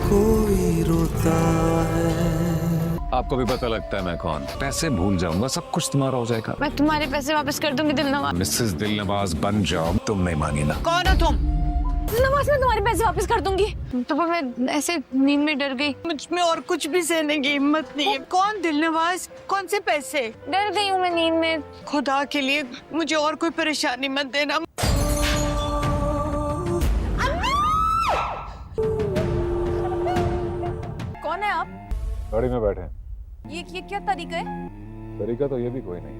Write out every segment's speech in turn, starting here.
कोई रोता है। आपको भी पता लगता है मैं कौन? पैसे भूल जाऊंगा, सब कुछ तुम्हारा हो जाएगा। मैं तुम्हारे पैसे वापस कर दूंगी दिलनवाज। मिसेस दिलनवाज बन जाओ, तुम नहीं मानी ना। कौन हो तुम? दिलनवाज, मैं तुम्हारे पैसे वापस कर दूंगी। तो मैं ऐसे नींद में डर गई। मुझ में और कुछ भी सहने की हिम्मत नहीं है। कौन दिलनवाज? कौन से पैसे? डर गई हूँ मैं नींद में। खुदा के लिए मुझे और कोई परेशानी मत देना। कौन है आप? गाड़ी में बैठे हैं। ये क्या तरीका है? तरीका तो ये भी कोई नहीं,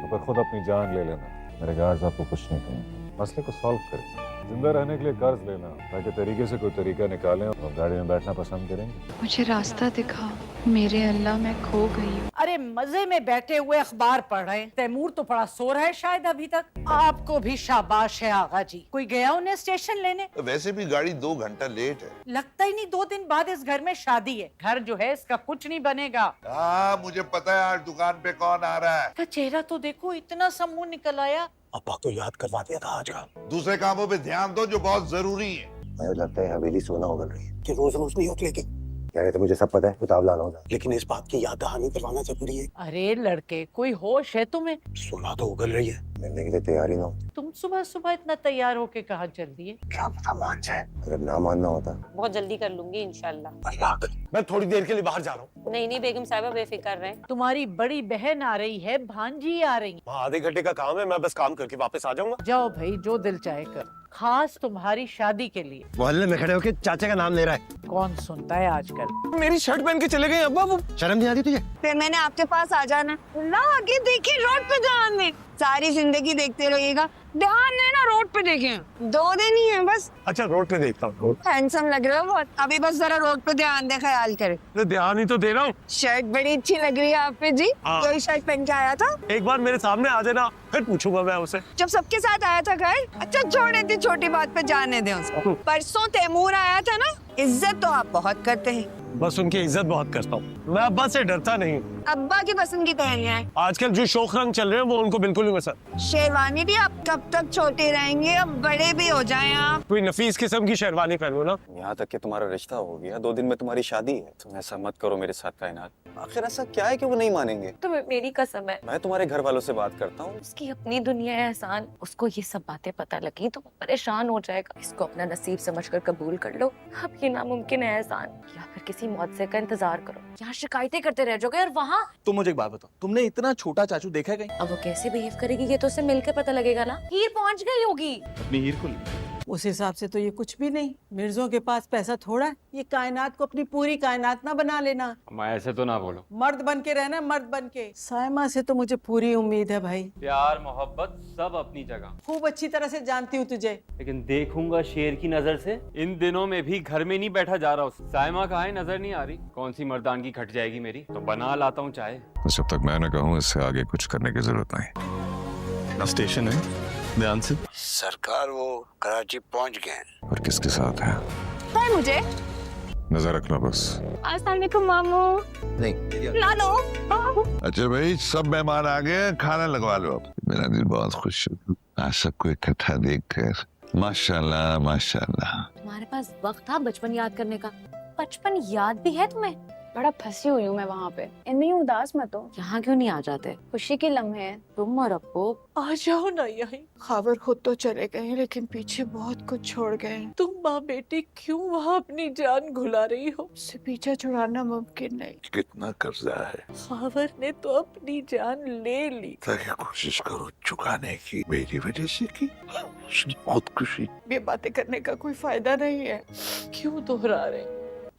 तो पर खुद अपनी जान ले लेना। मेरे गार्ड्स आपको कुछ नहीं कहेंगे, मसले को सॉल्व करें। जिंदा रहने के लिए कर्ज लेना ताकि तरीके से कोई तरीका निकालें और गाड़ी में बैठना पसंद करेंगे। मुझे रास्ता दिखा, मेरे अल्लाह मैं खो गई हूँ। अरे मजे में बैठे हुए अखबार पढ़ रहे हैं। तैमूर तो बड़ा सो रहा है शायद अभी तक। आपको भी शाबाश है आगा जी। कोई गया उन्हें स्टेशन लेने? वैसे भी गाड़ी 2 घंटा लेट है। लगता ही नहीं 2 दिन बाद इस घर में शादी है। घर जो है इसका कुछ नहीं बनेगा। हाँ मुझे पता है आज दुकान पे कौन आ रहा है। का चेहरा तो देखो, इतना सा मुंह निकल आया। अब्बा को याद करवा दिया था आज का। दूसरे कामों पे ध्यान दो जो बहुत जरूरी है। मुझे लगता है हवेली सोना उगल रही है कि रोज रोज नहीं होती। लेकिन कह रहे थे मुझे सब पता है, उतावला ना हो जाए, लेकिन इस बात की याद दहानी करवाना जरूरी है। अरे लड़के, कोई होश है तुम्हें? सोना तो उगल रही है, मिलने के लिए तैयारी ना हो। तुम सुबह सुबह इतना तैयार होके कहाँ चल दिए? क्या पता मान जाए, अगर ना मानना होता। बहुत जल्दी कर लूंगी इंशाल्लाह। अल्लाह करे। मैं थोड़ी देर के लिए बाहर जा रहा हूँ। नहीं बेगम साहिबा बेफिक्र रहे। तुम्हारी बड़ी बहन आ रही है, भांजी आ रही। आधे घंटे का काम है, मैं बस काम करके वापस आ जाऊंगा। जाओ भाई, जो दिल चाहे कर। खास तुम्हारी शादी के लिए। मोहल्ले में खड़े होके चाचा का नाम ले रहा है। कौन सुनता है आजकल? मेरी शर्ट पहन के चले गए अब्बा, वो शर्म नहीं आती तुझे? फिर मैंने आपके पास आ जाना। ला आगे देखिए, रोड पे ध्यान दे। सारी जिंदगी देखते रहिएगा, ध्यान देना रोड पे देखें। 2 दिन ही है बस। अच्छा रोड पे देखता हूँ। हैंडसम लग रहे हो बहुत। अभी बस जरा रोड पे ध्यान दे, ख्याल करे। ध्यान ही तो दे रहा हूँ। शर्ट बड़ी अच्छी लग रही है आप पे जी। कोई शर्ट पहन के आया था? एक बार मेरे सामने आ जाना, फिर पूछूंगा मैं उसे। जब सबके साथ आया था घर। अच्छा छोड़ दी, छोटी बात पे जाने दे उसको। परसों तैमूर आया था ना, इज्जत तो आप बहुत करते हैं। बस उनकी इज्जत बहुत करता हूँ, मैं अब्बा से डरता नहीं। अब्बा की पसंद की पहनिया है। आजकल जो शौक रंग चल रहे हैं वो उनको बिल्कुल नहीं पसंद। शेरवानी भी आप कब तक छोटे रहेंगे, अब बड़े भी हो जाएं आप। कोई नफीस किस्म की शेरवानी पहनो ना। यहाँ तक कि तुम्हारा रिश्ता हो गया, 2 दिन में तुम्हारी शादी है। तुम ऐसा मत करो मेरे साथ कायनात। आखिर ऐसा क्या है कि वो नहीं मानेंगे? तो मेरी कसम है, मैं तुम्हारे घर वालों से बात करता हूँ। उसकी अपनी दुनिया है एहसान। उसको ये सब बातें पता लगी तो वो परेशान हो जाएगा। इसको अपना नसीब समझकर कबूल कर लो। अब ये नामुमकिन है एहसान, या फिर किसी मुआवजे का इंतजार करो। यहाँ शिकायतें करते रह जाओगे और वहाँ। तुम मुझे एक बात बताओ, तुमने इतना छोटा चाचू देखा है कहीं? अब वो कैसे बिहेव करेगी ये तो उससे मिलकर पता लगेगा ना। हीर पहुँच गई होगी। अपनी हीर को ले। उस हिसाब से तो ये कुछ भी नहीं। मिर्जों के पास पैसा थोड़ा है। ये कायनात को अपनी पूरी कायनात ना बना लेना। मैं ऐसे तो ना बोलो। मर्द बन के रहना, मर्द बन के। सायमा से तो मुझे पूरी उम्मीद है भाई। प्यार मोहब्बत सब अपनी जगह। खूब अच्छी तरह से जानती हूँ तुझे। लेकिन देखूंगा शेर की नजर से। इन दिनों में भी घर में नहीं बैठा जा रहा हूँ। सायमा कहाँ है, नजर नहीं आ रही। कौन सी मर्दानगी खट जाएगी मेरी, तो बना लाता हूँ चाय। जब तक मैं न कहूँ इससे आगे कुछ करने की जरूरत नहीं। स्टेशन है, ध्यान से। सरकार वो कराची पहुंच गए। और किसके साथ है? पर मुझे नजर रखना बस। अस्सलाम वालेकुम मामू। नहीं ला लो। अच्छा भाई सब मेहमान आ गए, खाना लगवा लो। मेरा दिल बहुत खुश है आज सबको इकट्ठा देखकर। माशाल्लाह माशाल्लाह। तुम्हारे पास वक्त था बचपन याद करने का? बचपन याद भी है तुम्हें? बड़ा फंसी हुई हूँ मैं वहाँ पे। इनमें उदास मत हो। यहाँ क्यों नहीं आ जाते? खुशी के लम्हे हैं। तुम और अब्बू। आ जाओ ना यहीं। खावर खुद तो चले गए लेकिन पीछे बहुत कुछ छोड़ गए। तुम माँ बेटी क्यों वहाँ अपनी जान घुला रही हो? उससे पीछा छुड़ाना मुमकिन नहीं। कितना कर्जा है? खावर ने तो अपनी जान ले ली। ताकि कोशिश करो चुकाने की, मेरी वजह से की। बहुत खुशी। ये बातें करने का कोई फायदा नहीं है। क्यों दोहरा रहे?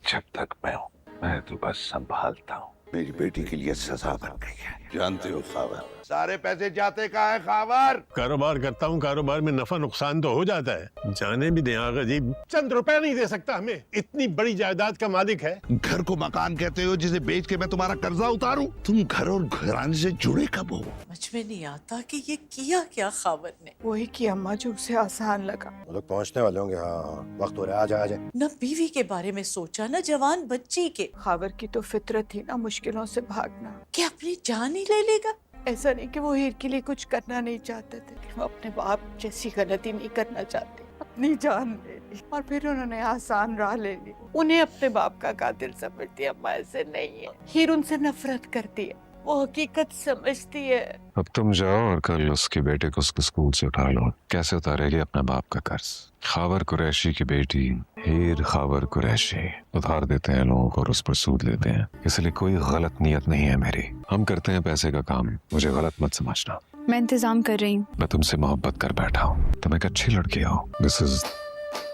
जब तक मैं हूँ मैं तो बस संभालता हूँ। मेरी बेटी के लिए सजा बन गई है। जानते हो खावर, सारे पैसे जाते कहाँ है खावर? कारोबार करता हूँ, कारोबार में नफा नुकसान तो हो जाता है। जाने भी दें आगा जी, चंद रुपए नहीं दे सकता हमें। इतनी बड़ी जायदाद का मालिक है। घर को मकान कहते हो जिसे बेच के मैं तुम्हारा कर्जा उतारूं? तुम घर और घराने से जुड़े कब हो? समझ में नहीं आता कि ये किया क्या खावर ने। वही की अम्मा जो उसे आसान लगा। वो लोग पहुंचने वाले होंगे। हाँ वक्त हो रहा है, आ जाए। न बीवी के बारे में सोचा न जवान बच्ची के। खावर की तो फितरत थी ना मुश्किलों से भागना। क्या अपनी जान ही ले लेगा? ऐसा नहीं कि वो हीर के लिए कुछ करना नहीं चाहते थे, वो अपने बाप जैसी गलती नहीं करना चाहते। अपनी जान ले ली और फिर उन्होंने आसान राह ले ली। उन्हें अपने बाप का कातिल समझती है, अम्मा ऐसे नहीं है। हीर उनसे नफरत करती है, वो हकीकत समझती है। अब तुम जाओ और कल उसके बेटे को उसके स्कूल से उठा लो। कैसे उतारेगी अपने बाप का कर्ज? खावर कुरैशी की बेटी हीर खावर कुरैशी उधार देते हैं लोगों को और उस पर सूद लेते हैं, इसलिए कोई गलत नियत नहीं है मेरी। हम करते हैं पैसे का काम, मुझे गलत मत समझना। मैं इंतजाम कर रही हूँ। मैं तुमसे मोहब्बत कर बैठा हूँ, तुम एक अच्छी लड़की हो, दिस इज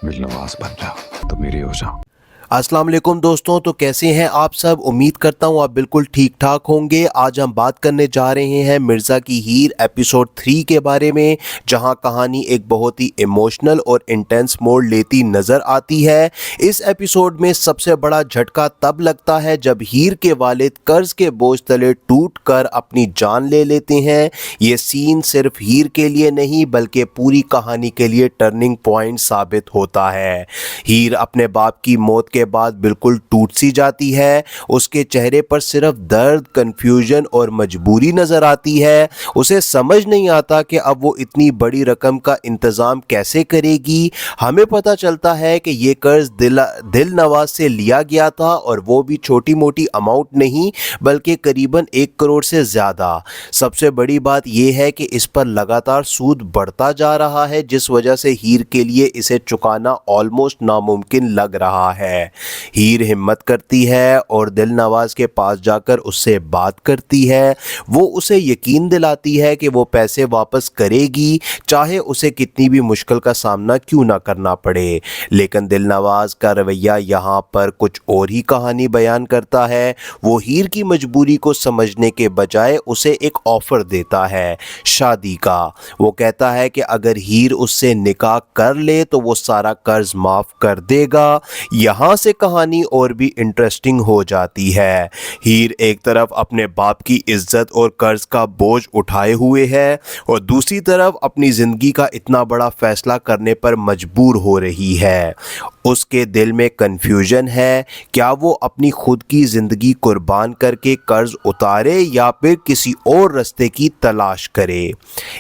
दिलनवाज बन जाओ, तुम मेरी हो जाओ। अस्सलाम वालेकुम दोस्तों, तो कैसे हैं आप सब? उम्मीद करता हूं आप बिल्कुल ठीक ठाक होंगे। आज हम बात करने जा रहे हैं मिर्ज़ा की हीर एपिसोड 3 के बारे में, जहां कहानी एक बहुत ही इमोशनल और इंटेंस मोड़ लेती नज़र आती है। इस एपिसोड में सबसे बड़ा झटका तब लगता है जब हीर के वालिद कर्ज के बोझ तले टूट कर अपनी जान ले लेते हैं। ये सीन सिर्फ हीर के लिए नहीं बल्कि पूरी कहानी के लिए टर्निंग पॉइंट साबित होता है। हीर अपने बाप की मौत के बाद बिल्कुल टूट सी जाती है। उसके चेहरे पर सिर्फ दर्द, कंफ्यूजन और मजबूरी नजर आती है। उसे समझ नहीं आता कि अब वो इतनी बड़ी रकम का इंतजाम कैसे करेगी। हमें पता चलता है कि ये कर्ज दिल नवाज से लिया गया था और वो भी छोटी मोटी अमाउंट नहीं बल्कि करीबन 1 करोड़ से ज्यादा। सबसे बड़ी बात यह है कि इस पर लगातार सूद बढ़ता जा रहा है, जिस वजह से हीर के लिए इसे चुकाना ऑलमोस्ट नामुमकिन लग रहा है। हीर हिम्मत करती है और दिल नवाज के पास जाकर उससे बात करती है। वो उसे यकीन दिलाती है कि वो पैसे वापस करेगी, चाहे उसे कितनी भी मुश्किल का सामना क्यों ना करना पड़े। लेकिन दिल नवाज का रवैया यहाँ पर कुछ और ही कहानी बयान करता है। वो हीर की मजबूरी को समझने के बजाय उसे एक ऑफर देता है शादी का। वो कहता है कि अगर हीर उससे निकाह कर ले तो वो सारा कर्ज माफ कर देगा। यहाँ से कहानी और भी इंटरेस्टिंग हो जाती है। हीर एक तरफ अपने बाप की इज्जत और कर्ज का बोझ उठाए हुए है और दूसरी तरफ अपनी जिंदगी का इतना बड़ा फैसला करने पर मजबूर हो रही है। उसके दिल में कंफ्यूजन है, क्या वो अपनी खुद की ज़िंदगी कुर्बान करके कर्ज उतारे या फिर किसी और रास्ते की तलाश करे।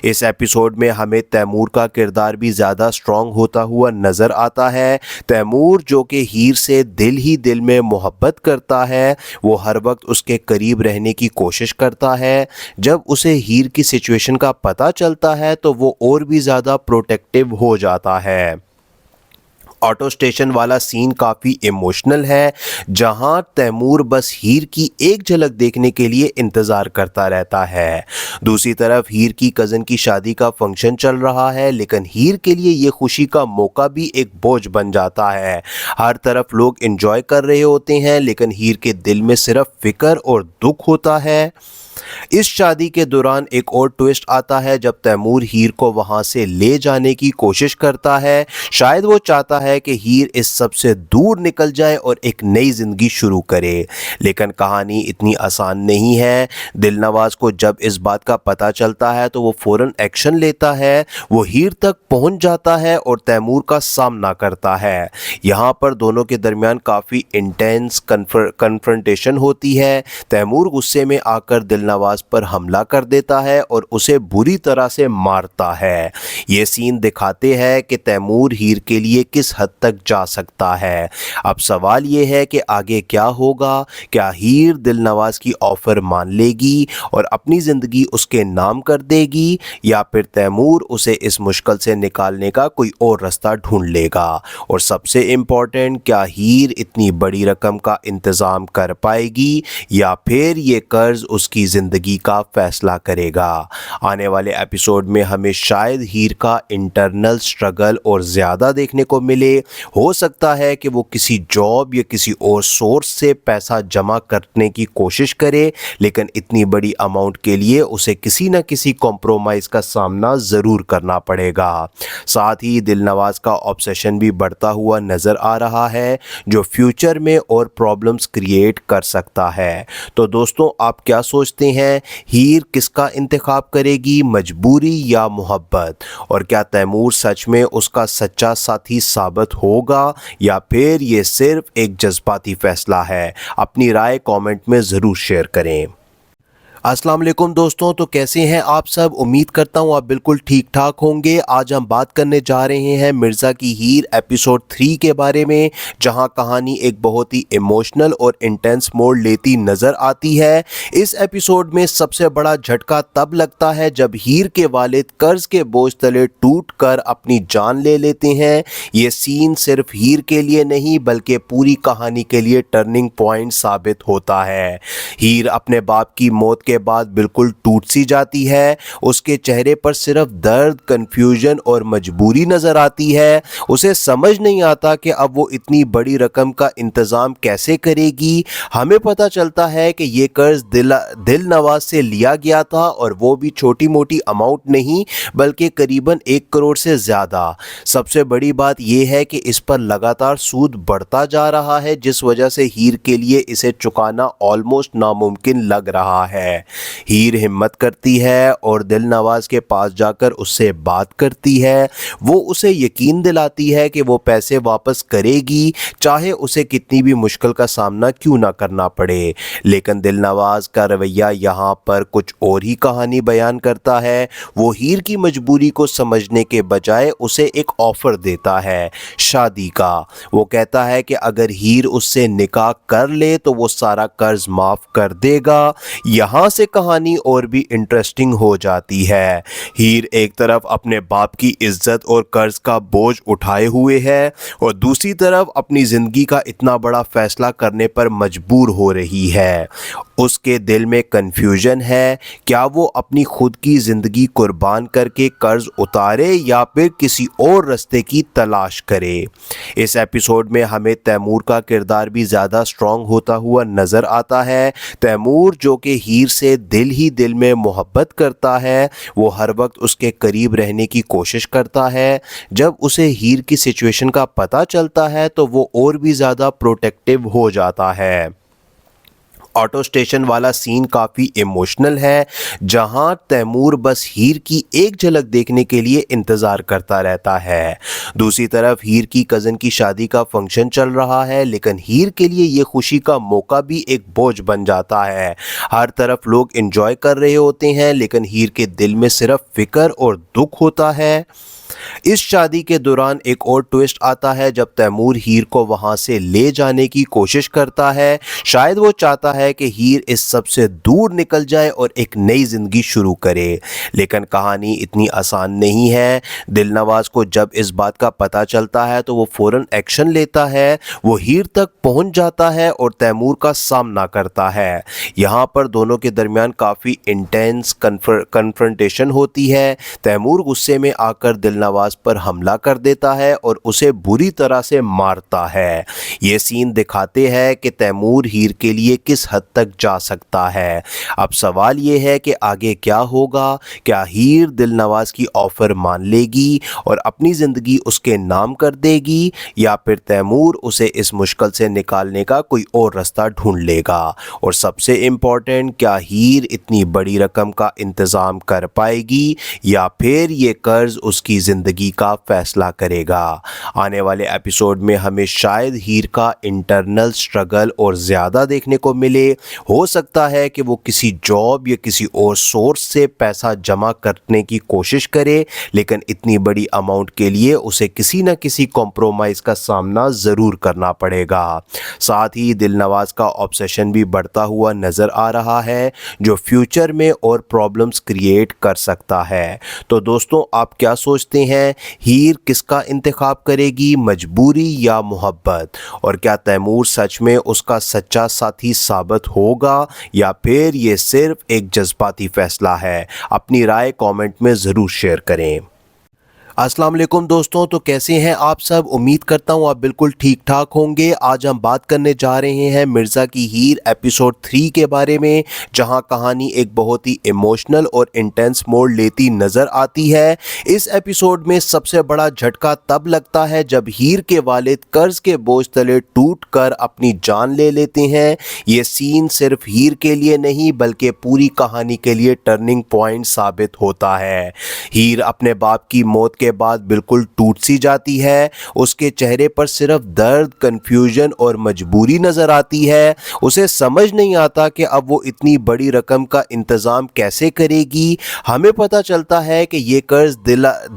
इस एपिसोड में हमें तैमूर का किरदार भी ज़्यादा स्ट्रॉन्ग होता हुआ नज़र आता है। तैमूर जो कि हीर से दिल ही दिल में मोहब्बत करता है, वो हर वक्त उसके करीब रहने की कोशिश करता है। जब उसे हीर की सिचुएशन का पता चलता है तो वो और भी ज़्यादा प्रोटेक्टिव हो जाता है। ऑटो स्टेशन वाला सीन काफ़ी इमोशनल है, जहां तैमूर बस हीर की एक झलक देखने के लिए इंतज़ार करता रहता है। दूसरी तरफ हीर की कज़न की शादी का फंक्शन चल रहा है, लेकिन हीर के लिए ये खुशी का मौका भी एक बोझ बन जाता है। हर तरफ लोग एंजॉय कर रहे होते हैं, लेकिन हीर के दिल में सिर्फ फिक्र और दुख होता है। इस शादी के दौरान एक और ट्विस्ट आता है जब तैमूर हीर को वहां से ले जाने की कोशिश करता है। शायद वो चाहता है कि हीर इस सब से दूर निकल जाए और एक नई जिंदगी शुरू करे, लेकिन कहानी इतनी आसान नहीं है। दिल नवाज को जब इस बात का पता चलता है तो वो फौरन एक्शन लेता है। वो हीर तक पहुंच जाता है और तैमूर का सामना करता है। यहाँ पर दोनों के दरमियान काफ़ी इंटेंस कन्फ्रंटेशन होती है। तैमूर गुस्से में आकर दिल नवाज पर हमला कर देता है और उसे बुरी तरह से मारता है। ये सीन दिखाते हैं कि तैमूर हीर के लिए किस हद तक जा सकता है। अब सवाल ये है कि आगे क्या होगा। क्या हीर दिल नवाज की ऑफर मान लेगी और अपनी ज़िंदगी उसके नाम कर देगी, या फिर तैमूर उसे इस मुश्किल से निकालने का कोई और रास्ता ढूंढ लेगा। और सबसे इम्पोर्टेंट, क्या हीर इतनी बड़ी रकम का इंतज़ाम कर पाएगी या फिर ये कर्ज उसकी ज़िंदगी का फैसला करेगा। आने वाले एपिसोड में हमें शायद हीर का इंटरनल स्ट्रगल और ज़्यादा देखने को मिले। हो सकता है कि वो किसी जॉब या किसी और सोर्स से पैसा जमा करने की कोशिश करे, लेकिन इतनी बड़ी अमाउंट के लिए उसे किसी न किसी कॉम्प्रोमाइज़ का सामना ज़रूर करना पड़ेगा। साथ ही दिल नवाज का ऑब्सेशन भी बढ़ता हुआ नज़र आ रहा है, जो फ्यूचर में और प्रॉब्लम्स क्रिएट कर सकता है। तो दोस्तों, आप क्या सोचते हैं? हीर किसका इंतखाब करेगी, मजबूरी या मोहब्बत? और क्या तैमूर सच में उसका सच्चा साथी साबित होगा या फिर ये सिर्फ एक जज्बाती फैसला है? अपनी राय कमेंट में ज़रूर शेयर करें। अस्सलाम वालेकुम दोस्तों, तो कैसे हैं आप सब। उम्मीद करता हूं आप बिल्कुल ठीक ठाक होंगे। आज हम बात करने जा रहे हैं मिर्ज़ा की हीर एपिसोड 3 के बारे में, जहां कहानी एक बहुत ही इमोशनल और इंटेंस मोड़ लेती नज़र आती है। इस एपिसोड में सबसे बड़ा झटका तब लगता है जब हीर के वालिद कर्ज के बोझ तले टूट कर अपनी जान ले लेते हैं। ये सीन सिर्फ हीर के लिए नहीं बल्कि पूरी कहानी के लिए टर्निंग पॉइंट साबित होता है। हीर अपने बाप की मौत के बाद बिल्कुल टूट सी जाती है। उसके चेहरे पर सिर्फ दर्द, कंफ्यूजन और मजबूरी नजर आती है। उसे समझ नहीं आता कि अब वो इतनी बड़ी रकम का इंतजाम कैसे करेगी। हमें पता चलता है कि ये कर्ज दिल नवाज से लिया गया था, और वो भी छोटी मोटी अमाउंट नहीं बल्कि करीबन 1 करोड़ से ज्यादा। सबसे बड़ी बात यह है कि इस पर लगातार सूद बढ़ता जा रहा है, जिस वजह से हीर के लिए इसे चुकाना ऑलमोस्ट नामुमकिन लग रहा है। हीर हिम्मत करती है और दिल नवाज के पास जाकर उससे बात करती है। वो उसे यकीन दिलाती है कि वो पैसे वापस करेगी, चाहे उसे कितनी भी मुश्किल का सामना क्यों ना करना पड़े। लेकिन दिल नवाज का रवैया यहाँ पर कुछ और ही कहानी बयान करता है। वो हीर की मजबूरी को समझने के बजाय उसे एक ऑफर देता है शादी का। वो कहता है कि अगर हीर उससे निकाह कर ले तो वो सारा कर्ज माफ कर देगा। यहाँ से कहानी और भी इंटरेस्टिंग हो जाती है। हीर एक तरफ अपने बाप की इज्जत और कर्ज का बोझ उठाए हुए है, और दूसरी तरफ अपनी जिंदगी का इतना बड़ा फैसला करने पर मजबूर हो रही है। उसके दिल में कंफ्यूजन है, क्या वो अपनी खुद की ज़िंदगी कुर्बान करके कर्ज उतारे या फिर किसी और रास्ते की तलाश करे। इस एपिसोड में हमें तैमूर का किरदार भी ज़्यादा स्ट्रॉन्ग होता हुआ नज़र आता है। तैमूर जो कि हीर से दिल ही दिल में मोहब्बत करता है, वो हर वक्त उसके करीब रहने की कोशिश करता है। जब उसे हीर की सिचुएशन का पता चलता है तो वो और भी ज़्यादा प्रोटेक्टिव हो जाता है। ऑटो स्टेशन वाला सीन काफ़ी इमोशनल है, जहां तैमूर बस हीर की एक झलक देखने के लिए इंतज़ार करता रहता है। दूसरी तरफ हीर की कज़न की शादी का फंक्शन चल रहा है, लेकिन हीर के लिए ये खुशी का मौका भी एक बोझ बन जाता है। हर तरफ लोग एंजॉय कर रहे होते हैं, लेकिन हीर के दिल में सिर्फ फिक्र और दुख होता है। इस शादी के दौरान एक और ट्विस्ट आता है जब तैमूर हीर को वहां से ले जाने की कोशिश करता है। शायद वो चाहता है कि हीर इस सब से दूर निकल जाए और एक नई जिंदगी शुरू करे, लेकिन कहानी इतनी आसान नहीं है। दिल नवाज को जब इस बात का पता चलता है तो वो फौरन एक्शन लेता है। वो हीर तक पहुंच जाता है और तैमूर का सामना करता है। यहाँ पर दोनों के दरमियान काफ़ी इंटेंस कन्फ्रंटेशन होती है। तैमूर गुस्से में आकर दिल नवाज पर हमला कर देता है और उसे बुरी तरह से मारता है। ये सीन दिखाते हैं कि तैमूर हीर के लिए किस हद तक जा सकता है। अब सवाल ये है कि आगे क्या होगा। क्या हीर दिल नवाज की ऑफर मान लेगी और अपनी ज़िंदगी उसके नाम कर देगी, या फिर तैमूर उसे इस मुश्किल से निकालने का कोई और रास्ता ढूंढ लेगा। और सबसे इम्पोर्टेंट, क्या हीर इतनी बड़ी रकम का इंतज़ाम कर पाएगी या फिर ये कर्ज उसकी ज़िंदगी का फैसला करेगा। आने वाले एपिसोड में हमें शायद हीर का इंटरनल स्ट्रगल और ज़्यादा देखने को मिले। हो सकता है कि वो किसी जॉब या किसी और सोर्स से पैसा जमा करने की कोशिश करे, लेकिन इतनी बड़ी अमाउंट के लिए उसे किसी न किसी कॉम्प्रोमाइज़ का सामना ज़रूर करना पड़ेगा। साथ ही दिल नवाज का ऑब्सेशन भी बढ़ता हुआ नज़र आ रहा है, जो फ्यूचर में और प्रॉब्लम्स क्रिएट कर सकता है। तो दोस्तों, आप क्या सोचते हैं, हीर किसका इंतखाब करेगी, मजबूरी या मोहब्बत? और क्या तैमूर सच में उसका सच्चा साथी साबित होगा या फिर ये सिर्फ एक जज्बाती फैसला है? अपनी राय कमेंट में ज़रूर शेयर करें। अस्सलाम वालेकुम दोस्तों, तो कैसे हैं आप सब। उम्मीद करता हूँ आप बिल्कुल ठीक ठाक होंगे। आज हम बात करने जा रहे हैं मिर्ज़ा की हीर एपिसोड 3 के बारे में, जहां कहानी एक बहुत ही इमोशनल और इंटेंस मोड़ लेती नज़र आती है। इस एपिसोड में सबसे बड़ा झटका तब लगता है जब हीर के वालिद कर्ज के बोझ तले टूट कर अपनी जान ले लेते हैं। ये सीन सिर्फ हीर के लिए नहीं बल्कि पूरी कहानी के लिए टर्निंग पॉइंट साबित होता है। हीर अपने बाप की मौत کے بعد بالکل ٹوٹ سی جاتی ہے. اس کے چہرے پر صرف درد, کنفیوژن اور مجبوری نظر آتی ہے. اسے سمجھ نہیں آتا کہ اب وہ اتنی بڑی رقم کا انتظام کیسے کرے گی. ہمیں پتہ چلتا ہے کہ یہ قرض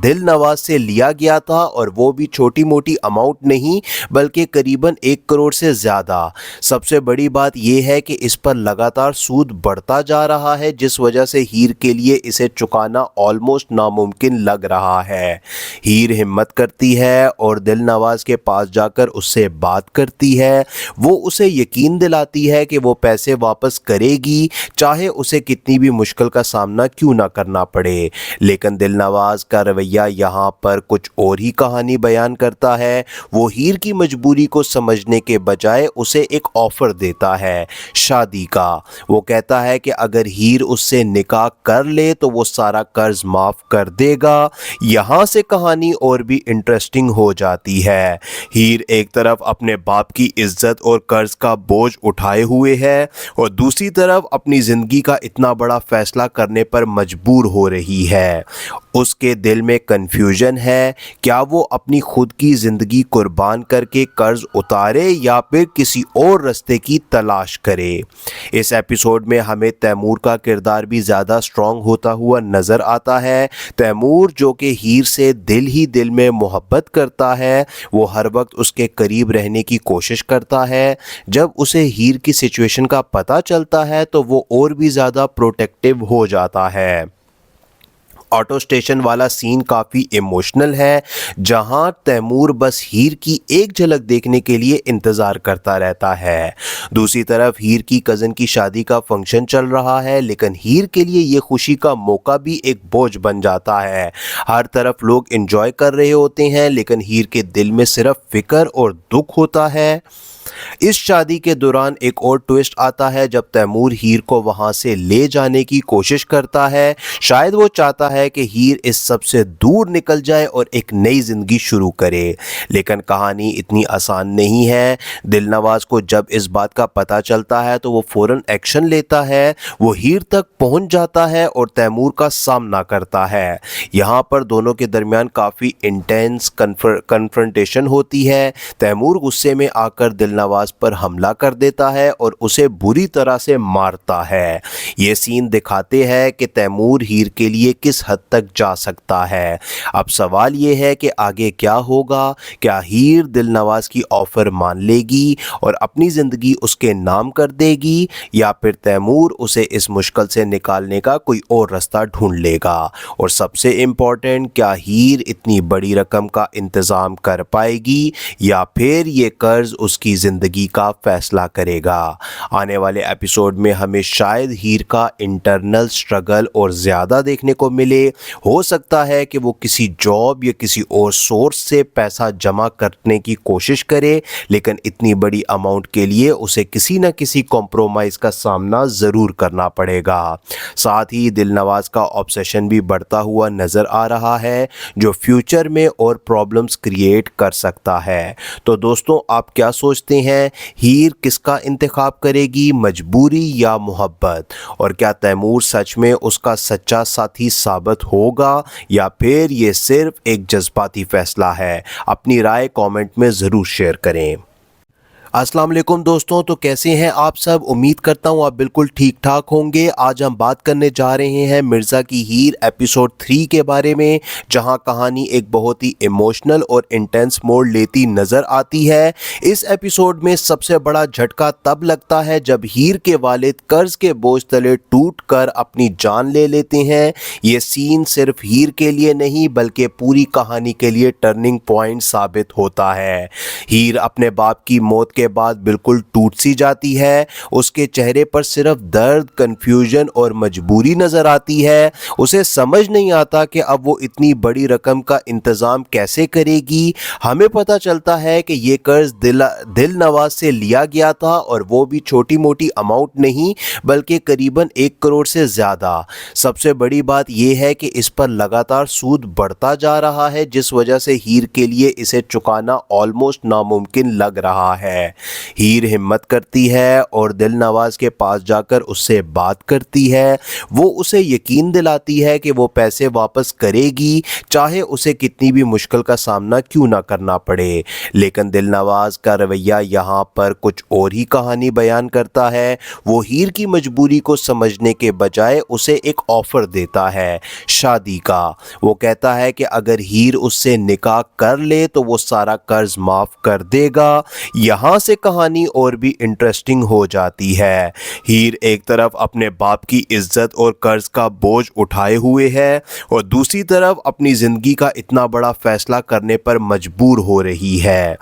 دل نواز سے لیا گیا تھا اور وہ بھی چھوٹی موٹی اماؤنٹ نہیں بلکہ قریباً 1 کروڑ سے زیادہ. سب سے بڑی بات یہ ہے کہ اس پر لگاتار سود بڑھتا جا رہا ہے جس وجہ سے ہیر کے لیے اسے چکانا آلموسٹ ناممکن لگ رہا ہے. ہیر ہمت کرتی ہے اور دل نواز کے پاس جا کر اس سے بات کرتی ہے. وہ اسے یقین دلاتی ہے کہ وہ پیسے واپس کرے گی چاہے اسے کتنی بھی مشکل کا سامنا کیوں نہ کرنا پڑے. لیکن دل نواز کا رویہ یہاں پر کچھ اور ہی کہانی بیان کرتا ہے. وہ ہیر کی مجبوری کو سمجھنے کے بجائے اسے ایک آفر دیتا ہے شادی کا. وہ کہتا ہے کہ اگر ہیر اس سے نکاح کر لے تو وہ سارا قرض معاف کر دے گا. یہاں سے کہانی اور بھی انٹرسٹنگ ہو جاتی ہے. ہیر ایک طرف اپنے باپ کی عزت اور قرض کا بوجھ اٹھائے ہوئے ہے اور دوسری طرف اپنی زندگی کا اتنا بڑا فیصلہ کرنے پر مجبور ہو رہی ہے. اس کے دل میں کنفیوژن ہے, کیا وہ اپنی خود کی زندگی قربان کر کے قرض اتارے یا پھر کسی اور رستے کی تلاش کرے. اس ایپیسوڈ میں ہمیں تیمور کا کردار بھی زیادہ سٹرونگ ہوتا ہوا نظر آتا ہے. تیمور جو کہ ہیر سے دل ہی دل میں محبت کرتا ہے, وہ ہر وقت اس کے قریب رہنے کی کوشش کرتا ہے. جب اسے ہیر کی سچویشن کا پتہ چلتا ہے تو وہ اور بھی زیادہ پروٹیکٹیو ہو جاتا ہے. آٹو اسٹیشن والا سین کافی ایموشنل ہے جہاں تیمور بس ہیر کی ایک جھلک دیکھنے کے لیے انتظار کرتا رہتا ہے. دوسری طرف ہیر کی کزن کی شادی کا فنکشن چل رہا ہے لیکن ہیر کے لیے یہ خوشی کا موقع بھی ایک بوجھ بن جاتا ہے. ہر طرف لوگ انجوائے کر رہے ہوتے ہیں لیکن ہیر کے دل میں صرف فکر اور دکھ ہوتا ہے. اس شادی کے دوران ایک اور ٹویسٹ آتا ہے جب تیمور ہیر کو وہاں سے لے جانے کی کوشش کرتا ہے. شاید وہ چاہتا ہے کہ ہیر اس سب سے دور نکل جائے اور ایک نئی زندگی شروع کرے. لیکن کہانی اتنی آسان نہیں ہے. دل نواز کو جب اس بات کا پتہ چلتا ہے تو وہ فوراً ایکشن لیتا ہے. وہ ہیر تک پہنچ جاتا ہے اور تیمور کا سامنا کرتا ہے. یہاں پر دونوں کے درمیان کافی انٹینس کنفرنٹیشن ہوتی ہے. تیمور غصے میں آ کر دل نواز پر حملہ کر دیتا ہے اور اسے بری طرح سے مارتا ہے. یہ سین دکھاتے ہیں کہ تیمور ہیر کے لیے کس حد تک جا سکتا ہے. اب سوال یہ ہے کہ آگے کیا ہوگا. کیا ہیر دل نواز کی آفر مان لے گی اور اپنی زندگی اس کے نام کر دے گی یا پھر تیمور اسے اس مشکل سے نکالنے کا کوئی اور رستہ ڈھونڈ لے گا. اور سب سے امپورٹنٹ, کیا ہیر اتنی بڑی رقم کا انتظام کر پائے گی یا پھر یہ قرض اس کی زندگی کا فیصلہ کرے گا. آنے والے ایپیسوڈ میں ہمیں شاید ہیر کا انٹرنل سٹرگل اور زیادہ دیکھنے کو ملے. ہو سکتا ہے کہ وہ کسی جاب یا کسی اور سورس سے پیسہ جمع کرنے کی کوشش کرے لیکن اتنی بڑی اماؤنٹ کے لیے اسے کسی نہ کسی کمپرومائز کا سامنا ضرور کرنا پڑے گا. ساتھ ہی دل نواز کا آبسیشن بھی بڑھتا ہوا نظر آ رہا ہے جو فیوچر میں اور پرابلمز کریٹ کر سکتا ہے. تو دوستوں, آپ کیا سوچتے ہیں, ہیر کس کا انتخاب کرے گی, مجبوری یا محبت؟ اور کیا تیمور سچ میں اس کا سچا ساتھی ثابت ہوگا یا پھر یہ صرف ایک جذباتی فیصلہ ہے؟ اپنی رائے کامنٹ میں ضرور شیئر کریں. السلام علیکم دوستوں, تو کیسے ہیں آپ سب؟ امید کرتا ہوں آپ بالکل ٹھیک ٹھاک ہوں گے. آج ہم بات کرنے جا رہے ہیں مرزا کی ہیر ایپیسوڈ 3 کے بارے میں جہاں کہانی ایک بہت ہی ایموشنل اور انٹینس موڑ لیتی نظر آتی ہے. اس ایپیسوڈ میں سب سے بڑا جھٹکا تب لگتا ہے جب ہیر کے والد قرض کے بوجھ تلے ٹوٹ کر اپنی جان لے لیتے ہیں. یہ سین صرف ہیر کے لیے نہیں بلکہ پوری کہانی کے لیے ٹرننگ پوائنٹ ثابت ہوتا ہے. ہیر اپنے باپ کی موت کے بعد بالکل ٹوٹ سی جاتی ہے. اس کے چہرے پر صرف درد, کنفیوژن اور مجبوری نظر آتی ہے. اسے سمجھ نہیں آتا کہ اب وہ اتنی بڑی رقم کا انتظام کیسے کرے گی. ہمیں پتہ چلتا ہے کہ یہ قرض دل نواز سے لیا گیا تھا اور وہ بھی چھوٹی موٹی اماؤنٹ نہیں بلکہ قریباً 1 کروڑ سے زیادہ. سب سے بڑی بات یہ ہے کہ اس پر لگاتار سود بڑھتا جا رہا ہے جس وجہ سے ہیر کے لیے اسے چکانا آلموسٹ ناممکن لگ رہا ہے. है। हीर हिम्मत करती है और दिलनवाज के पास जाकर उससे बात करती है। वो उसे यकीन दिलाती है कि वो पैसे वापस करेगी, चाहे उसे कितनी भी मुश्किल का सामना क्यों ना करना पड़े। लेकिन दिलनवाज का रवैया यहाँ पर कुछ और ही कहानी बयान करता है। वो हीर की मजबूरी को समझने के बजाय उसे एक ऑफर देता है शादी का। वो कहता है कि अगर हीर उससे निकाह कर ले तो वो सारा कर्ज माफ कर देगा। यहाँ से कहानी और भी इंटरेस्टिंग हो जाती है। हीर एक तरफ अपने बाप की इज्जत और कर्ज का बोझ उठाए हुए है और दूसरी तरफ अपनी जिंदगी का इतना बड़ा फैसला करने पर मजबूर हो रही है।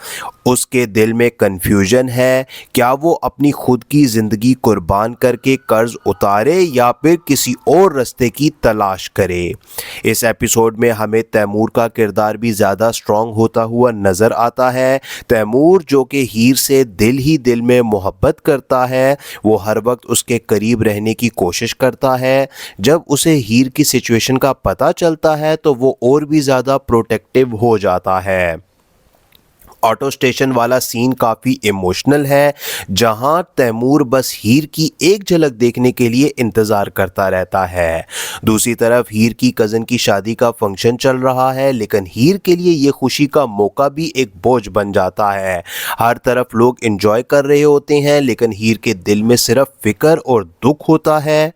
उसके दिल में कंफ्यूजन है, क्या वो अपनी खुद की ज़िंदगी कुर्बान करके कर्ज उतारे या फिर किसी और रास्ते की तलाश करे। इस एपिसोड में हमें तैमूर का किरदार भी ज़्यादा स्ट्रॉन्ग होता हुआ नज़र आता है। तैमूर जो कि हीर से दिल ही दिल में मोहब्बत करता है, वो हर वक्त उसके करीब रहने की कोशिश करता है। जब उसे हीर की सिचुएशन का पता चलता है तो वो और भी ज़्यादा प्रोटेक्टिव हो जाता है। ऑटो स्टेशन वाला सीन काफ़ी इमोशनल है, जहां तैमूर बस हीर की एक झलक देखने के लिए इंतज़ार करता रहता है। दूसरी तरफ हीर की कज़न की शादी का फंक्शन चल रहा है, लेकिन हीर के लिए ये खुशी का मौका भी एक बोझ बन जाता है। हर तरफ लोग एंजॉय कर रहे होते हैं, लेकिन हीर के दिल में सिर्फ फिक्र और दुख होता है।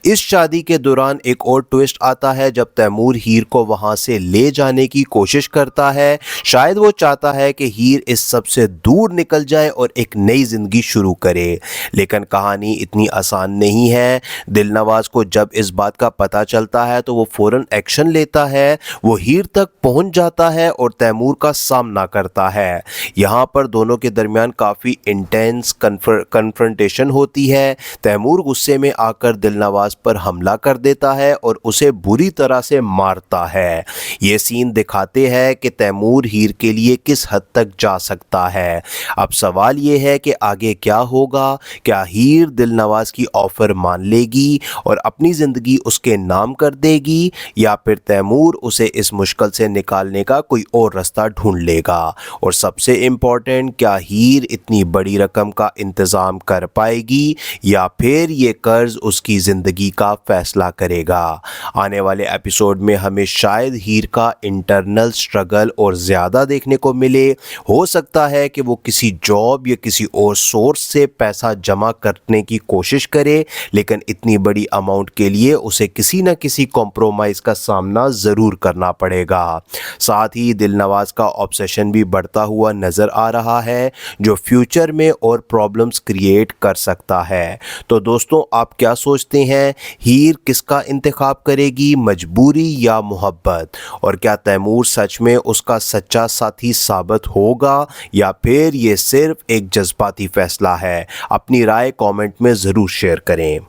इस शादी के दौरान एक और ट्विस्ट आता है जब तैमूर हीर को वहां से ले जाने की कोशिश करता है। शायद वो चाहता है कि हीर इस सब से दूर निकल जाए और एक नई जिंदगी शुरू करे, लेकिन कहानी इतनी आसान नहीं है। दिलनवाज को जब इस बात का पता चलता है तो वो फौरन एक्शन लेता है। वो हीर तक पहुंच जाता है और तैमूर का सामना करता है। यहाँ पर दोनों के दरमियान काफ़ी इंटेंस कन्फ्रंटेशन होती है। तैमूर गुस्से में आकर दिलनवाज पर हमला कर देता है और उसे बुरी तरह से मारता है। ये सीन दिखाते हैं कि तैमूर हीर के लिए किस हद तक जा सकता है। अब सवाल ये है कि आगे क्या होगा। क्या हीर दिलनवाज की ऑफर मान लेगी और अपनी ज़िंदगी उसके नाम कर देगी, या फिर तैमूर उसे इस मुश्किल से निकालने का कोई और रास्ता ढूंढ लेगा। और सबसे इम्पोर्टेंट, क्या हीर इतनी बड़ी रकम का इंतज़ाम कर पाएगी या फिर ये कर्ज उसकी ज़िंदगी का फैसला करेगा। आने वाले एपिसोड में हमें शायद हीर का इंटरनल स्ट्रगल और ज़्यादा देखने को मिले। हो सकता है कि वो किसी जॉब या किसी और सोर्स से पैसा जमा करने की कोशिश करे, लेकिन इतनी बड़ी अमाउंट के लिए उसे किसी न किसी कॉम्प्रोमाइज़ का सामना ज़रूर करना पड़ेगा। साथ ही दिलनवाज का ऑब्सेशन भी बढ़ता हुआ नज़र आ रहा है, जो फ्यूचर में और प्रॉब्लम्स क्रिएट कर सकता है। तो दोस्तों, आप क्या सोचते हैं, हीर किसका इंतखाब करेगी, मजबूरी या मोहब्बत? और क्या तैमूर सच में उसका सच्चा साथी साबित होगा या फिर ये सिर्फ एक जज्बाती फैसला है? अपनी राय कमेंट में ज़रूर शेयर करें।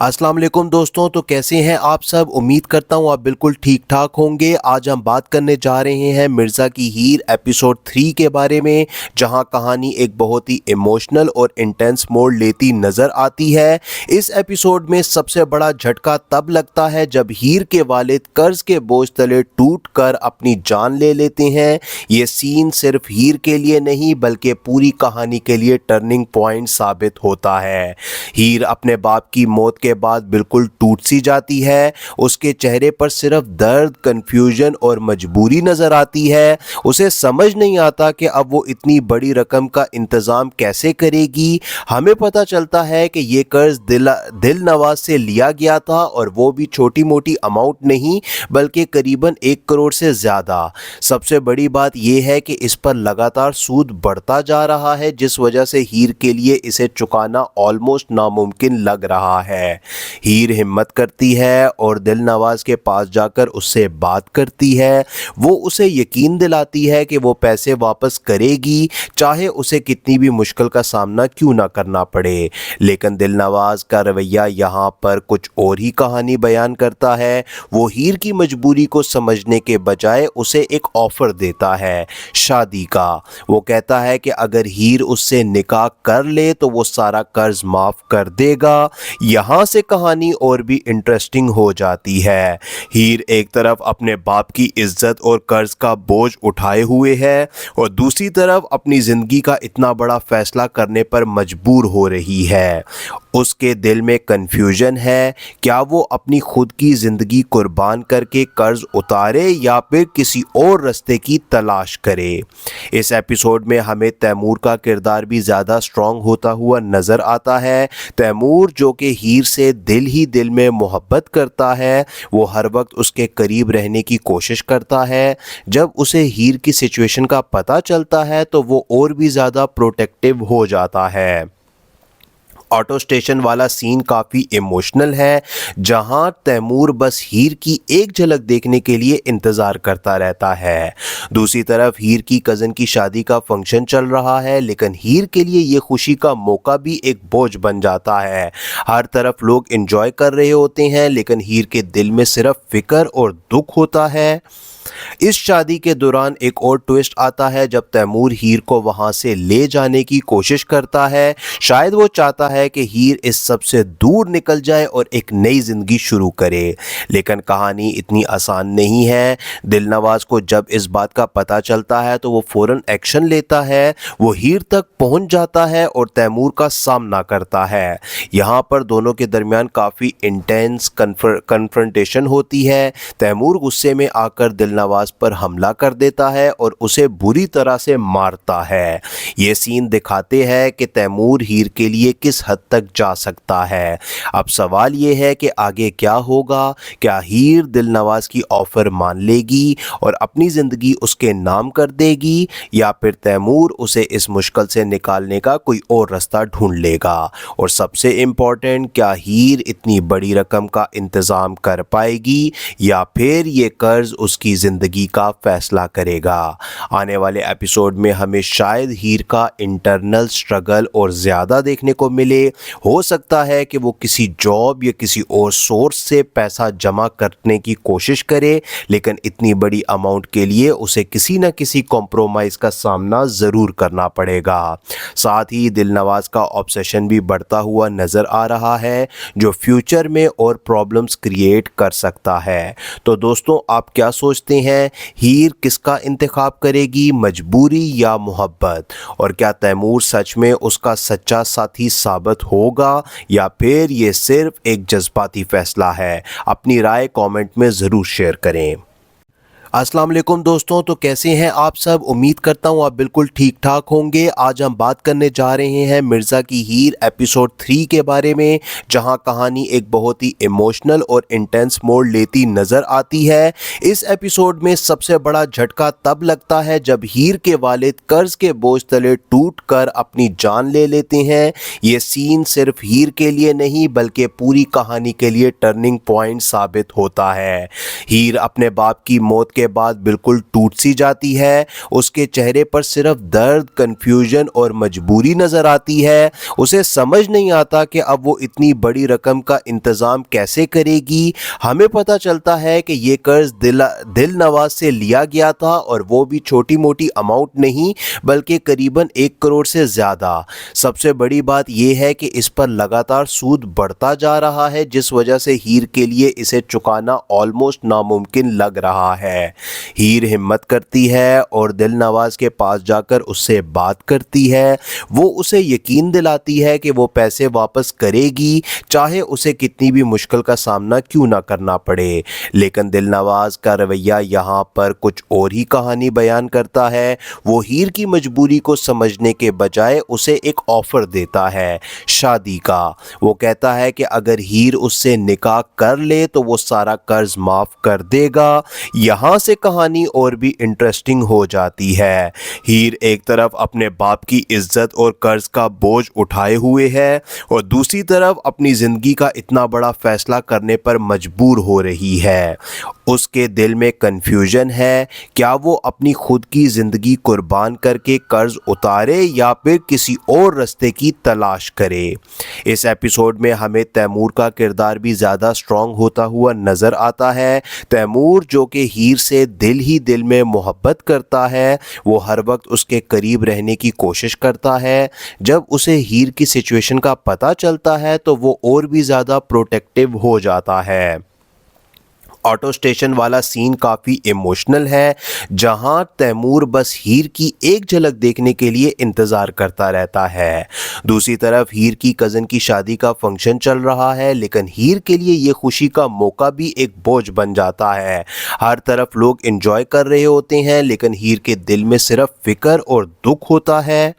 अस्सलाम वालेकुम दोस्तों, तो कैसे हैं आप सब? उम्मीद करता हूँ आप बिल्कुल ठीक ठाक होंगे। आज हम बात करने जा रहे हैं मिर्ज़ा की हीर एपिसोड 3 के बारे में, जहां कहानी एक बहुत ही इमोशनल और इंटेंस मोड़ लेती नज़र आती है। इस एपिसोड में सबसे बड़ा झटका तब लगता है जब हीर के वालिद कर्ज के बोझ तले टूट कर अपनी जान ले लेते हैं। ये सीन सिर्फ हीर के लिए नहीं बल्कि पूरी कहानी के लिए टर्निंग पॉइंट साबित होता है। हीर अपने बाप की मौत के बाद बिल्कुल टूट सी जाती है। उसके चेहरे पर सिर्फ दर्द, कंफ्यूजन और मजबूरी नजर आती है। उसे समझ नहीं आता कि अब वो इतनी बड़ी रकम का इंतजाम कैसे करेगी। हमें पता चलता है कि ये कर्ज दिलनवाज से लिया गया था, और वो भी छोटी मोटी अमाउंट नहीं बल्कि करीबन 1 करोड़ से ज्यादा। सबसे बड़ी बात यह है कि इस पर लगातार सूद बढ़ता जा रहा है, जिस वजह से हीर के लिए इसे चुकाना ऑलमोस्ट नामुमकिन लग रहा है। हीर हिम्मत करती है और दिलनवाज के पास जाकर उससे बात करती है। वो उसे यकीन दिलाती है कि वो पैसे वापस करेगी, चाहे उसे कितनी भी मुश्किल का सामना क्यों ना करना पड़े। लेकिन दिलनवाज का रवैया यहाँ पर कुछ और ही कहानी बयान करता है। वो हीर की मजबूरी को समझने के बजाय उसे एक ऑफर देता है शादी का। वो कहता है कि अगर हीर उससे निकाह कर ले तो वो सारा कर्ज माफ कर देगा। यहाँ से कहानी और भी इंटरेस्टिंग हो जाती है। हीर एक तरफ अपने बाप की इज्जत और कर्ज का बोझ उठाए हुए है और दूसरी तरफ अपनी जिंदगी का इतना बड़ा फैसला करने पर मजबूर हो रही है। उसके दिल में कंफ्यूजन है, क्या वो अपनी खुद की ज़िंदगी कुर्बान करके कर्ज उतारे या फिर किसी और रास्ते की तलाश करे। इस एपिसोड में हमें तैमूर का किरदार भी ज़्यादा स्ट्रॉन्ग होता हुआ नज़र आता है। तैमूर जो कि हीर से दिल ही दिल में मोहब्बत करता है, वो हर वक्त उसके करीब रहने की कोशिश करता है। जब उसे हीर की सिचुएशन का पता चलता है तो वो और भी ज़्यादा प्रोटेक्टिव हो जाता है। ऑटो स्टेशन वाला सीन काफ़ी इमोशनल है, जहां तैमूर बस हीर की एक झलक देखने के लिए इंतज़ार करता रहता है। दूसरी तरफ हीर की कज़न की शादी का फंक्शन चल रहा है, लेकिन हीर के लिए ये खुशी का मौका भी एक बोझ बन जाता है। हर तरफ लोग एंजॉय कर रहे होते हैं, लेकिन हीर के दिल में सिर्फ फिक्र और दुख होता है। इस शादी के दौरान एक और ट्विस्ट आता है जब तैमूर हीर को वहां से ले जाने की कोशिश करता है। शायद वो चाहता है कि हीर इस सब से दूर निकल जाए और एक नई जिंदगी शुरू करे, लेकिन कहानी इतनी आसान नहीं है। दिलनवाज को जब इस बात का पता चलता है तो वो फौरन एक्शन लेता है। वो हीर तक पहुंच जाता है और तैमूर का सामना करता है। यहाँ पर दोनों के दरमियान काफ़ी इंटेंस कन्फ्रंटेशन होती है। तैमूर गुस्से में आकर दिलनवाज पर हमला कर देता है और उसे बुरी तरह से मारता है। ये सीन दिखाते हैं कि तैमूर हीर के लिए किस हद तक जा सकता है। अब सवाल ये है कि आगे क्या होगा। क्या हीर दिलनवाज की ऑफर मान लेगी और अपनी ज़िंदगी उसके नाम कर देगी, या फिर तैमूर उसे इस मुश्किल से निकालने का कोई और रास्ता ढूंढ लेगा। और सबसे इम्पोर्टेंट, क्या हीर इतनी बड़ी रकम का इंतज़ाम कर पाएगी या फिर ये कर्ज उसकी ज़िंदगी का फैसला करेगा। आने वाले एपिसोड में हमें शायद हीर का इंटरनल स्ट्रगल और ज़्यादा देखने को मिले। हो सकता है कि वो किसी जॉब या किसी और सोर्स से पैसा जमा करने की कोशिश करे, लेकिन इतनी बड़ी अमाउंट के लिए उसे किसी न किसी कॉम्प्रोमाइज़ का सामना ज़रूर करना पड़ेगा। साथ ही दिलनवाज का ऑब्सेशन भी बढ़ता हुआ नज़र आ रहा है, जो फ्यूचर में और प्रॉब्लम्स क्रिएट कर सकता है। तो दोस्तों, आप क्या सोचते हैं, हीर किसका इंतखाब करेगी, मजबूरी या मोहब्बत? और क्या तैमूर सच में उसका सच्चा साथी साबित होगा या फिर ये सिर्फ एक जज्बाती फैसला है? अपनी राय कमेंट में ज़रूर शेयर करें। अस्सलाम वालेकुम दोस्तों, तो कैसे हैं आप सब? उम्मीद करता हूँ आप बिल्कुल ठीक ठाक होंगे। आज हम बात करने जा रहे हैं मिर्ज़ा की हीर एपिसोड 3 के बारे में, जहां कहानी एक बहुत ही इमोशनल और इंटेंस मोड़ लेती नज़र आती है। इस एपिसोड में सबसे बड़ा झटका तब लगता है जब हीर के वालिद कर्ज के बोझ तले टूट कर अपनी जान ले लेते हैं। ये सीन सिर्फ हीर के लिए नहीं बल्कि पूरी कहानी के लिए टर्निंग पॉइंट साबित होता है। हीर अपने बाप की मौत के बाद बिल्कुल टूट सी जाती है। उसके चेहरे पर सिर्फ दर्द, कंफ्यूजन और मजबूरी नजर आती है। उसे समझ नहीं आता कि अब वो इतनी बड़ी रकम का इंतजाम कैसे करेगी। हमें पता चलता है कि ये कर्ज दिलनवाज से लिया गया था, और वो भी छोटी मोटी अमाउंट नहीं बल्कि करीबन 1 करोड़ से ज़्यादा। सबसे बड़ी बात यह है कि इस पर लगातार सूद बढ़ता जा रहा है, जिस वजह से हीर के लिए इसे चुकाना ऑलमोस्ट नामुमकिन लग रहा है। हीर हिम्मत करती है और दिलनवाज के पास जाकर उससे बात करती है। वो उसे यकीन दिलाती है कि वो पैसे वापस करेगी, चाहे उसे कितनी भी मुश्किल का सामना क्यों ना करना पड़े। लेकिन दिलनवाज का रवैया यहाँ पर कुछ और ही कहानी बयान करता है। वो हीर की मजबूरी को समझने के बजाय उसे एक ऑफर देता है शादी का। वो कहता है कि अगर हीर उससे निकाह कर ले तो वो सारा कर्ज माफ कर देगा। यहाँ से कहानी और भी इंटरेस्टिंग हो जाती है। हीर एक तरफ अपने बाप की इज्जत और कर्ज का बोझ उठाए हुए है और दूसरी तरफ अपनी जिंदगी का इतना बड़ा फैसला करने पर मजबूर हो रही है। उसके दिल में कंफ्यूजन है, क्या वो अपनी खुद की जिंदगी कुर्बान करके कर्ज उतारे या फिर किसी और रास्ते की तलाश करे। इस एपिसोड में हमें तैमूर का किरदार भी ज़्यादा स्ट्रॉन्ग होता हुआ नज़र आता है। तैमूर जो कि हीर से दिल ही दिल में मोहब्बत करता है वो हर वक्त उसके करीब रहने की कोशिश करता है। जब उसे हीर की सिचुएशन का पता चलता है तो वो और भी ज़्यादा प्रोटेक्टिव हो जाता है। ऑटो स्टेशन वाला सीन काफ़ी इमोशनल है, जहां तैमूर बस हीर की एक झलक देखने के लिए इंतज़ार करता रहता है। दूसरी तरफ हीर की कज़न की शादी का फंक्शन चल रहा है, लेकिन हीर के लिए ये खुशी का मौका भी एक बोझ बन जाता है। हर तरफ लोग एंजॉय कर रहे होते हैं, लेकिन हीर के दिल में सिर्फ फिक्र और दुख होता है।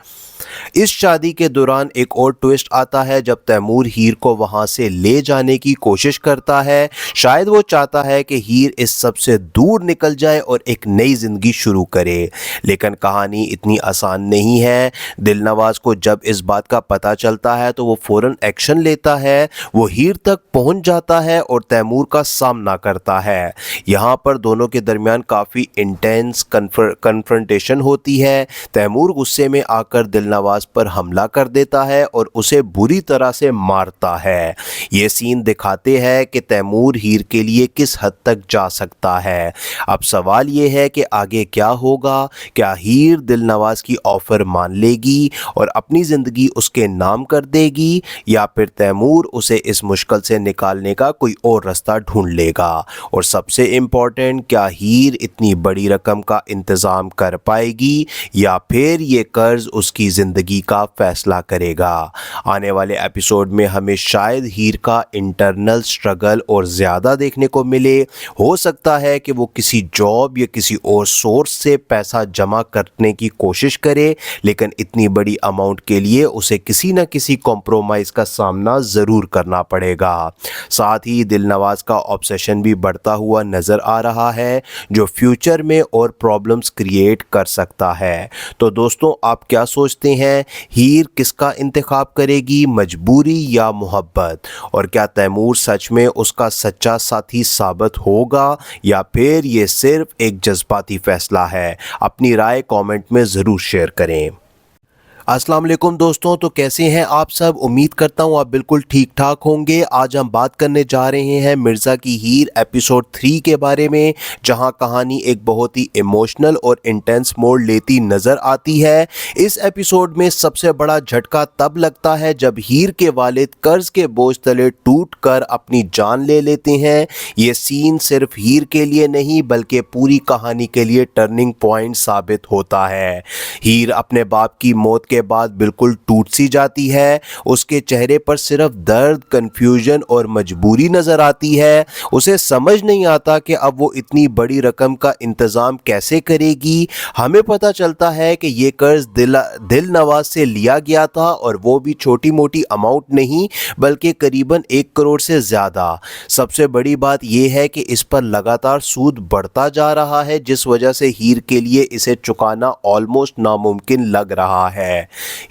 इस शादी के दौरान एक और ट्विस्ट आता है जब तैमूर हीर को वहां से ले जाने की कोशिश करता है। शायद वो चाहता है कि हीर इस सब से दूर निकल जाए और एक नई जिंदगी शुरू करे, लेकिन कहानी इतनी आसान नहीं है। दिलनवाज को जब इस बात का पता चलता है तो वो फौरन एक्शन लेता है। वो हीर तक पहुंच जाता है और तैमूर का सामना करता है। यहाँ पर दोनों के दरमियान काफ़ी इंटेंस कन्फ्रंटेशन होती है। तैमूर गुस्से में आकर दिलनवाज पर हमला कर देता है और उसे बुरी तरह से मारता है। ये सीन दिखाते हैं कि तैमूर हीर के लिए किस हद तक जा सकता है। अब सवाल ये है कि आगे क्या होगा। क्या हीर दिलनवाज की ऑफर मान लेगी और अपनी ज़िंदगी उसके नाम कर देगी, या फिर तैमूर उसे इस मुश्किल से निकालने का कोई और रास्ता ढूंढ लेगा। और सबसे इम्पोर्टेंट, क्या हीर इतनी बड़ी रकम का इंतज़ाम कर पाएगी या फिर ये कर्ज उसकी ज़िंदगी का फैसला करेगा। आने वाले एपिसोड में हमें शायद हीर का इंटरनल स्ट्रगल और ज़्यादा देखने को मिले। हो सकता है कि वो किसी जॉब या किसी और सोर्स से पैसा जमा करने की कोशिश करे, लेकिन इतनी बड़ी अमाउंट के लिए उसे किसी न किसी कॉम्प्रोमाइज़ का सामना ज़रूर करना पड़ेगा। साथ ही दिलनवाज का ऑब्सेशन भी बढ़ता हुआ नज़र आ रहा है, जो फ्यूचर में और प्रॉब्लम्स क्रिएट कर सकता है। तो दोस्तों, आप क्या सोचते हैं, हीर किसका इंतखाब करेगी, मजबूरी या मोहब्बत? और क्या तैमूर सच में उसका सच्चा साथी साबित होगा या फिर ये सिर्फ एक जज्बाती फैसला है? अपनी राय कमेंट में ज़रूर शेयर करें। अस्सलाम वालेकुम दोस्तों, तो कैसे हैं आप सब? उम्मीद करता हूँ आप बिल्कुल ठीक ठाक होंगे। आज हम बात करने जा रहे हैं मिर्ज़ा की हीर एपिसोड 3 के बारे में, जहां कहानी एक बहुत ही इमोशनल और इंटेंस मोड़ लेती नज़र आती है। इस एपिसोड में सबसे बड़ा झटका तब लगता है जब हीर के वालिद कर्ज के बोझ तले टूट कर अपनी जान ले लेते हैं। ये सीन सिर्फ हीर के लिए नहीं बल्कि पूरी कहानी के लिए टर्निंग पॉइंट साबित होता है। हीर अपने बाप की मौत के बाद बिल्कुल टूट सी जाती है। उसके चेहरे पर सिर्फ दर्द, कंफ्यूजन और मजबूरी नजर आती है। उसे समझ नहीं आता कि अब वो इतनी बड़ी रकम का इंतजाम कैसे करेगी। हमें पता चलता है कि ये कर्ज दिलनवाज से लिया गया था, और वो भी छोटी मोटी अमाउंट नहीं बल्कि करीबन 1 करोड़ से ज्यादा। सबसे बड़ी बात यह है कि इस पर लगातार सूद बढ़ता जा रहा है, जिस वजह से हीर के लिए इसे चुकाना ऑलमोस्ट नामुमकिन लग रहा है।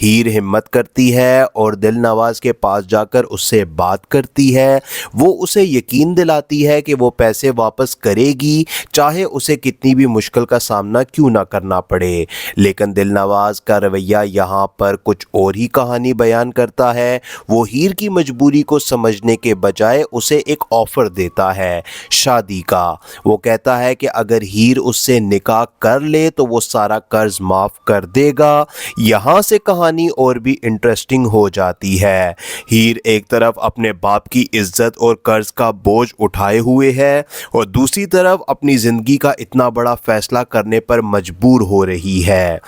हीर हिम्मत करती है और दिलनवाज के पास जाकर उससे बात करती है। वो उसे यकीन दिलाती है कि वो पैसे वापस करेगी, चाहे उसे कितनी भी मुश्किल का सामना क्यों ना करना पड़े। लेकिन दिलनवाज का रवैया यहाँ पर कुछ और ही कहानी बयान करता है। वो हीर की मजबूरी को समझने के बजाय उसे एक ऑफर देता है शादी का। वो कहता है कि अगर हीर उससे निकाह कर ले तो वो सारा कर्ज माफ कर देगा। यहाँ से कहानी और भी इंटरेस्टिंग हो जाती है। हीर एक तरफ अपने बाप की इज्जत और कर्ज का बोझ उठाए हुए है, और दूसरी तरफ अपनी जिंदगी का इतना बड़ा फैसला करने पर मजबूर हो रही है।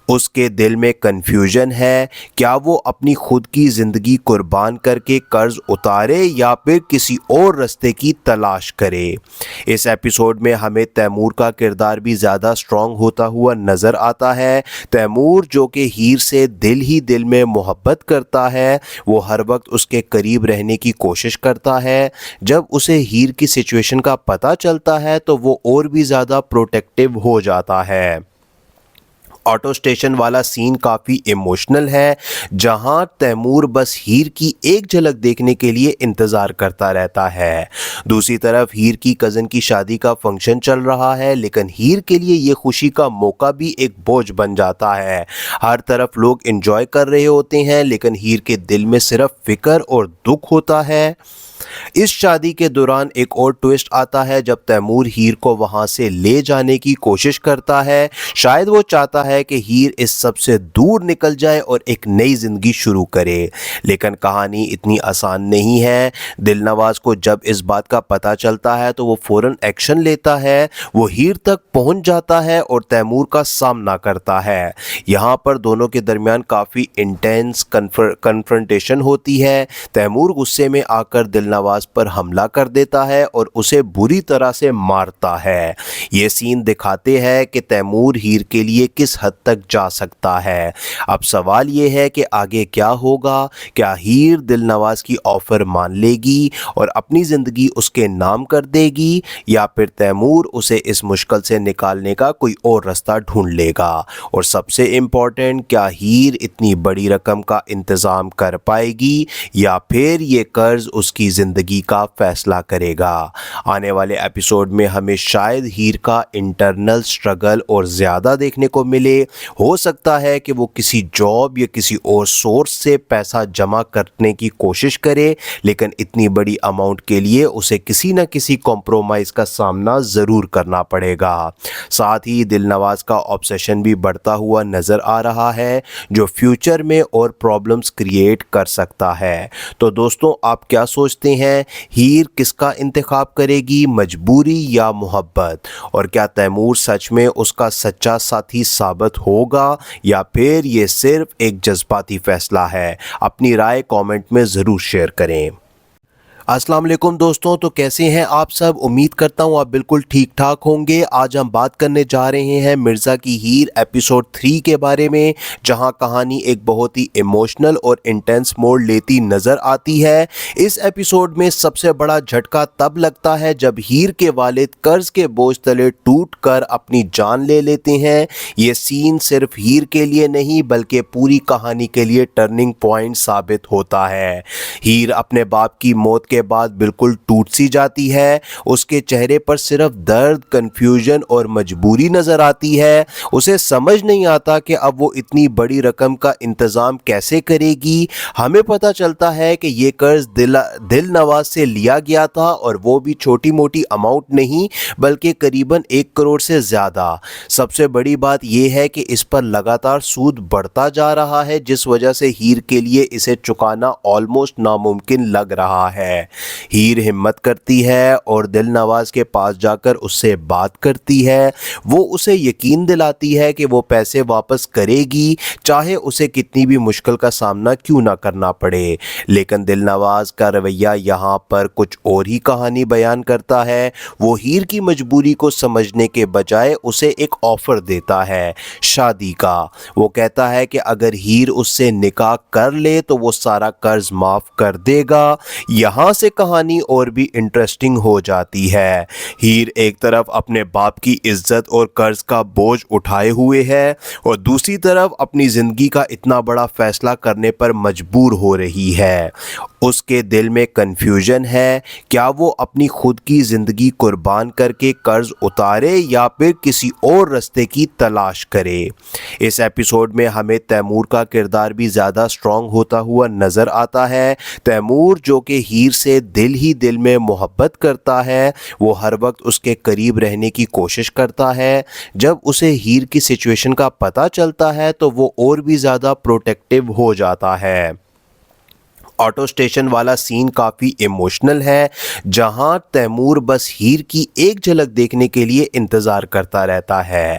उसके दिल में कंफ्यूजन है, क्या वो अपनी खुद की ज़िंदगी कुर्बान करके कर्ज उतारे या फिर किसी और रास्ते की तलाश करे। इस एपिसोड में हमें तैमूर का किरदार भी ज़्यादा स्ट्रॉन्ग होता हुआ नज़र आता है। तैमूर जो कि हीर से दिल ही दिल में मोहब्बत करता है, वो हर वक्त उसके करीब रहने की कोशिश करता है। जब उसे हीर की सिचुएशन का पता चलता है तो वो और भी ज़्यादा प्रोटेक्टिव हो जाता है। ऑटो स्टेशन वाला सीन काफ़ी इमोशनल है, जहां तैमूर बस हीर की एक झलक देखने के लिए इंतज़ार करता रहता है। दूसरी तरफ हीर की कज़न की शादी का फंक्शन चल रहा है, लेकिन हीर के लिए ये खुशी का मौका भी एक बोझ बन जाता है। हर तरफ लोग एंजॉय कर रहे होते हैं, लेकिन हीर के दिल में सिर्फ फिक्र और दुख होता है। इस शादी के दौरान एक और ट्विस्ट आता है जब तैमूर हीर को वहां से ले जाने की कोशिश करता है। शायद वो चाहता है कि हीर इस सब से दूर निकल जाए और एक नई जिंदगी शुरू करे, लेकिन कहानी इतनी आसान नहीं है। दिलनवाज को जब इस बात का पता चलता है तो वो फौरन एक्शन लेता है। वो हीर तक पहुंच जाता है और तैमूर का सामना करता है। यहाँ पर दोनों के दरमियान काफी इंटेंस कन्फ्रंटेशन होती है। तैमूर गुस्से में आकर दिलनवाज पर हमला कर देता है और उसे बुरी तरह से मारता है। ये सीन दिखाते हैं कि तैमूर हीर के लिए किस हद तक जा सकता है। अब सवाल ये है कि आगे क्या होगा। क्या हीर दिलनवाज की ऑफर मान लेगी और अपनी ज़िंदगी उसके नाम कर देगी, या फिर तैमूर उसे इस मुश्किल से निकालने का कोई और रास्ता ढूंढ लेगा। और सबसे इम्पोर्टेंट, क्या हीर इतनी बड़ी रकम का इंतज़ाम कर पाएगी या फिर ये कर्ज उसकी ज़िंदगी का फैसला करेगा। आने वाले एपिसोड में हमें शायद हीर का इंटरनल स्ट्रगल और ज़्यादा देखने को मिले। हो सकता है कि वो किसी जॉब या किसी और सोर्स से पैसा जमा करने की कोशिश करे, लेकिन इतनी बड़ी अमाउंट के लिए उसे किसी न किसी कॉम्प्रोमाइज़ का सामना ज़रूर करना पड़ेगा। साथ ही दिलनवाज का ऑब्सेशन भी बढ़ता हुआ नज़र आ रहा है, जो फ्यूचर में और प्रॉब्लम्स क्रिएट कर सकता है। तो दोस्तों, आप क्या सोचते हैं, हीर किसका इंतखाब करेगी, मजबूरी या मोहब्बत? और क्या तैमूर सच में उसका सच्चा साथी साबित होगा या फिर ये सिर्फ एक जज्बाती फैसला है? अपनी राय कमेंट में ज़रूर शेयर करें। अस्सलाम वालेकुम दोस्तों, तो कैसे हैं आप सब? उम्मीद करता हूँ आप बिल्कुल ठीक ठाक होंगे। आज हम बात करने जा रहे हैं मिर्ज़ा की हीर एपिसोड 3 के बारे में, जहां कहानी एक बहुत ही इमोशनल और इंटेंस मोड़ लेती नज़र आती है। इस एपिसोड में सबसे बड़ा झटका तब लगता है जब हीर के वालिद कर्ज के बोझ तले टूट कर अपनी जान ले लेते हैं। ये सीन सिर्फ हीर के लिए नहीं बल्कि पूरी कहानी के लिए टर्निंग पॉइंट साबित होता है। हीर अपने बाप की मौत के बाद बिल्कुल टूट सी जाती है। उसके चेहरे पर सिर्फ दर्द, कंफ्यूजन और मजबूरी नजर आती है। उसे समझ नहीं आता कि अब वो इतनी बड़ी रकम का इंतजाम कैसे करेगी। हमें पता चलता है कि ये कर्ज दिलनवाज से लिया गया था, और वो भी छोटी मोटी अमाउंट नहीं बल्कि करीबन 1 करोड़ से ज्यादा। सबसे बड़ी बात यह है कि इस पर लगातार सूद बढ़ता जा रहा है, जिस वजह से हीर के लिए इसे चुकाना ऑलमोस्ट नामुमकिन लग रहा है। हीर हिम्मत करती है और दिलनवाज के पास जाकर उससे बात करती है। वो उसे यकीन दिलाती है कि वो पैसे वापस करेगी, चाहे उसे कितनी भी मुश्किल का सामना क्यों ना करना पड़े। लेकिन दिलनवाज का रवैया यहाँ पर कुछ और ही कहानी बयान करता है। वो हीर की मजबूरी को समझने के बजाय उसे एक ऑफर देता है शादी का। वो कहता है कि अगर हीर उससे निकाह कर ले तो वो सारा कर्ज माफ कर देगा। यहाँ से कहानी और भी इंटरेस्टिंग हो जाती है। हीर एक तरफ अपने बाप की इज्जत और कर्ज का बोझ उठाए हुए है और दूसरी तरफ अपनी जिंदगी का इतना बड़ा फैसला करने पर मजबूर हो रही है। उसके दिल में कंफ्यूजन है, क्या वो अपनी खुद की जिंदगी कुर्बान करके कर्ज उतारे या फिर किसी और रास्ते की तलाश करे। इस एपिसोड में हमें तैमूर का किरदार भी ज़्यादा स्ट्रॉन्ग होता हुआ नज़र आता है। तैमूर जो कि हीर से दिल ही दिल में मोहब्बत करता है, वो हर वक्त उसके करीब रहने की कोशिश करता है। जब उसे हीर की सिचुएशन का पता चलता है तो वो और भी ज़्यादा प्रोटेक्टिव हो जाता है। ऑटो स्टेशन वाला सीन काफ़ी इमोशनल है, जहां तैमूर बस हीर की एक झलक देखने के लिए इंतज़ार करता रहता है।